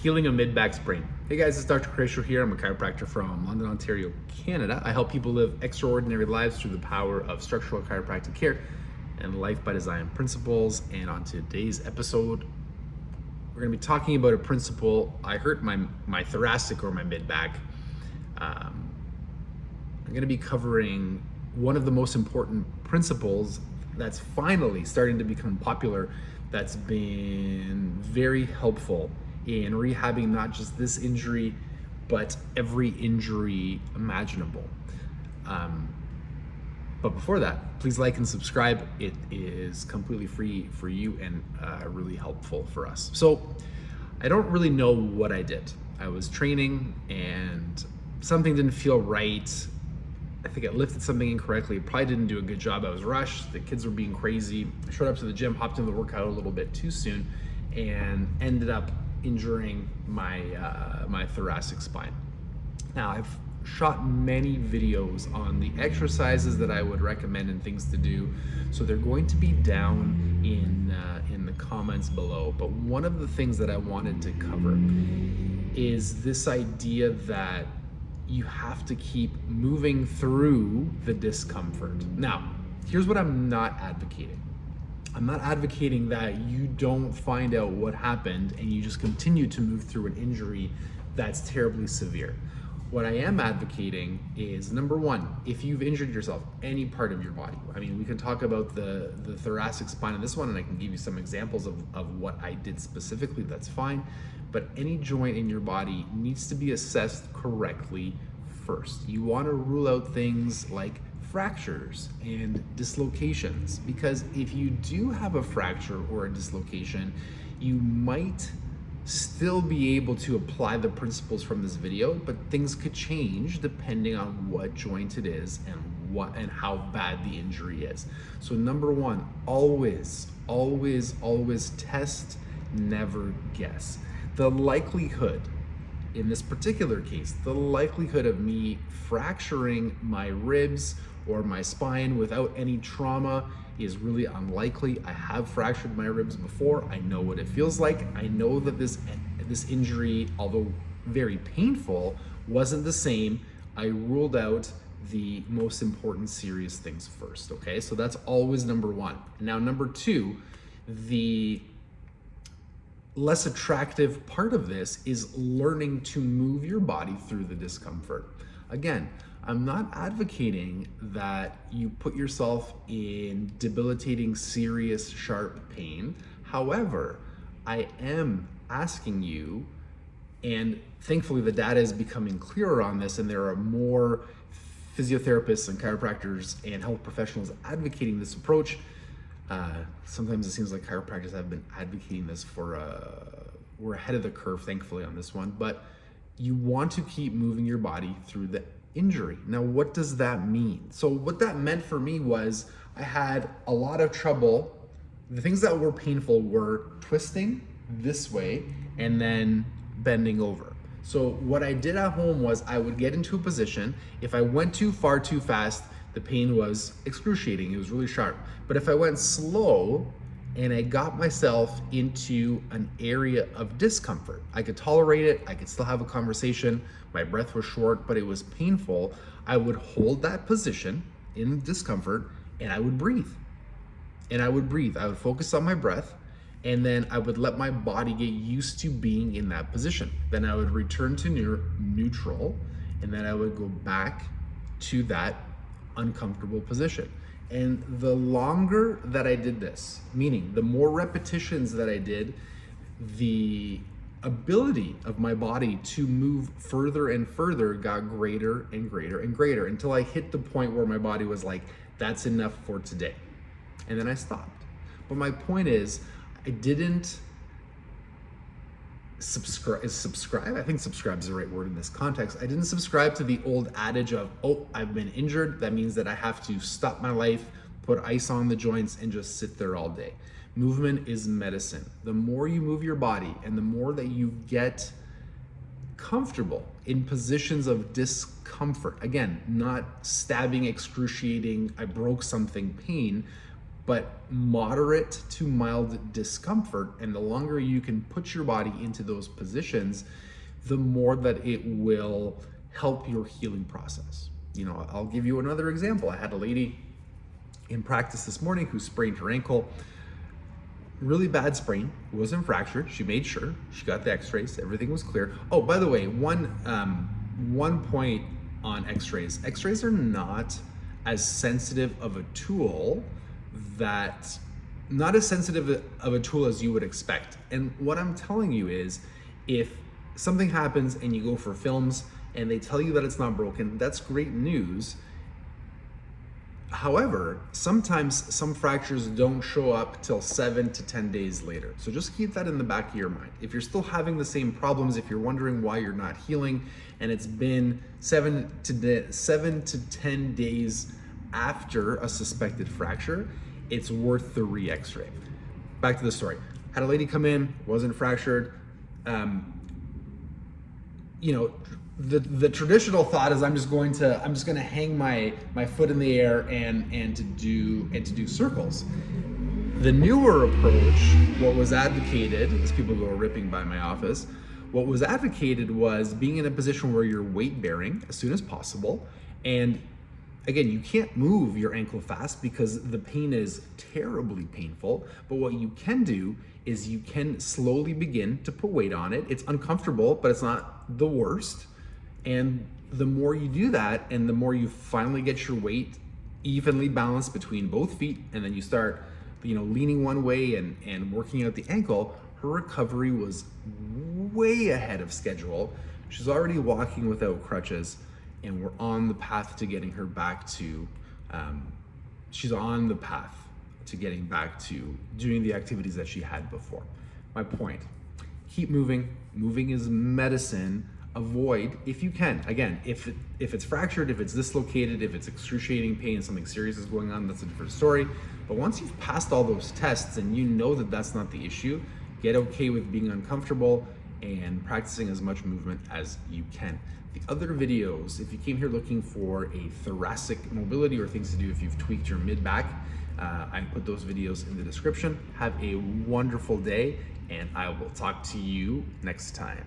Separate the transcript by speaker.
Speaker 1: Healing a mid-back sprain. Hey guys, it's Dr. Kresimir here. I'm a chiropractor from London, Ontario, Canada. I help people live extraordinary lives through the power of structural chiropractic care and life by design principles. And on today's episode, we're going to be talking about a principle. I hurt my thoracic or my mid-back. I'm going to be covering one of the most important principles that's finally starting to become popular, that's been very helpful in rehabbing not just this injury, but every injury imaginable. But before that, please like and subscribe. It is completely free for you and really helpful for us. So I don't really know what I did. I was training and something didn't feel right. I think I lifted something incorrectly. Probably didn't do a good job. I was rushed. The kids were being crazy. I showed up to the gym, hopped into the workout a little bit too soon, and ended up injuring my my thoracic spine. Now, I've shot many videos on the exercises that I would recommend and things to do, so they're going to be down in the comments below. But one of the things that I wanted to cover is this idea that you have to keep moving through the discomfort. Now, here's what I'm not advocating. I'm not advocating that you don't find out what happened and you just continue to move through an injury that's terribly severe. What I am advocating is, number one, if you've injured yourself, any part of your body. I mean, we can talk about the thoracic spine in this one, and I can give you some examples of what I did specifically, that's fine. But any joint in your body needs to be assessed correctly first. You want to rule out things like fractures and dislocations, because if you do have a fracture or a dislocation, you might still be able to apply the principles from this video, but things could change depending on what joint it is and how bad the injury is. So number one, always test, never guess. The likelihood, in this particular case, the likelihood of me fracturing my ribs or my spine without any trauma is really unlikely. I have fractured my ribs before. I know what it feels like. I know that this injury, although very painful, wasn't the same. I ruled out the most important serious things first, okay? So that's always number one. Now, number two, the less attractive part of this is learning to move your body through the discomfort. Again, I'm not advocating that you put yourself in debilitating, serious, sharp pain. However, I am asking you, and thankfully the data is becoming clearer on this, and there are more physiotherapists and chiropractors and health professionals advocating this approach. Sometimes it seems like chiropractors have been advocating this we're ahead of the curve, thankfully, on this one, but you want to keep moving your body through the injury. Now, what does that mean? So what that meant for me was I had a lot of trouble. The things that were painful were twisting this way and then bending over. So what I did at home was I would get into a position. If I went too far too fast, the pain was excruciating. It was really sharp. But if I went slow and I got myself into an area of discomfort, I could tolerate it. I could still have a conversation. My breath was short, but it was painful. I would hold that position in discomfort and I would breathe. I would focus on my breath, and then I would let my body get used to being in that position. Then I would return to neutral, and then I would go back to that uncomfortable position. And the longer that I did this, meaning the more repetitions that I did, the ability of my body to move further and further got greater and greater and greater, until I hit the point where my body was like, that's enough for today. And then I stopped. But my point is, I didn't subscribe. I think subscribe is the right word in this context. I didn't subscribe to the old adage of, oh, I've been injured, that means that I have to stop my life, put ice on the joints, and just sit there all day. Movement is medicine. The more you move your body and the more that you get comfortable in positions of discomfort, again, not stabbing, excruciating, I broke something pain, but moderate to mild discomfort. And the longer you can put your body into those positions, the more that it will help your healing process. You know, I'll give you another example. I had a lady in practice this morning who sprained her ankle. Really bad sprain, wasn't fractured. She made sure, she got the x-rays, everything was clear. Oh, by the way, one point on x-rays. X-rays are not as sensitive of a tool as you would expect. And what I'm telling you is, if something happens and you go for films and they tell you that it's not broken, that's great news. However, sometimes some fractures don't show up till 7 to 10 days later. So just keep that in the back of your mind. If you're still having the same problems, if you're wondering why you're not healing, and it's been 7 to 10 days after a suspected fracture, it's worth the re-x-ray. Back to the story. Had a lady come in, wasn't fractured. You know, the traditional thought is I'm just going to hang my foot in the air and to do circles. The newer approach, what was advocated, as people go ripping by my office, what was advocated was being in a position where you're weight bearing as soon as possible. And again, you can't move your ankle fast because the pain is terribly painful. But what you can do is you can slowly begin to put weight on it. It's uncomfortable, but it's not the worst. And the more you do that, and the more you finally get your weight evenly balanced between both feet, and then you start, you know, leaning one way and working out the ankle, her recovery was way ahead of schedule. She's already walking without crutches, and we're on the path to getting her back to, getting back to doing the activities that she had before. My point, keep moving. Moving is medicine. Avoid, if you can. Again, if it's fractured, if it's dislocated, if it's excruciating pain, something serious is going on, that's a different story. But once you've passed all those tests and you know that that's not the issue, get okay with being uncomfortable and practicing as much movement as you can. The other videos, if you came here looking for a thoracic mobility or things to do if you've tweaked your mid-back, I put those videos in the description. Have a wonderful day, and I will talk to you next time.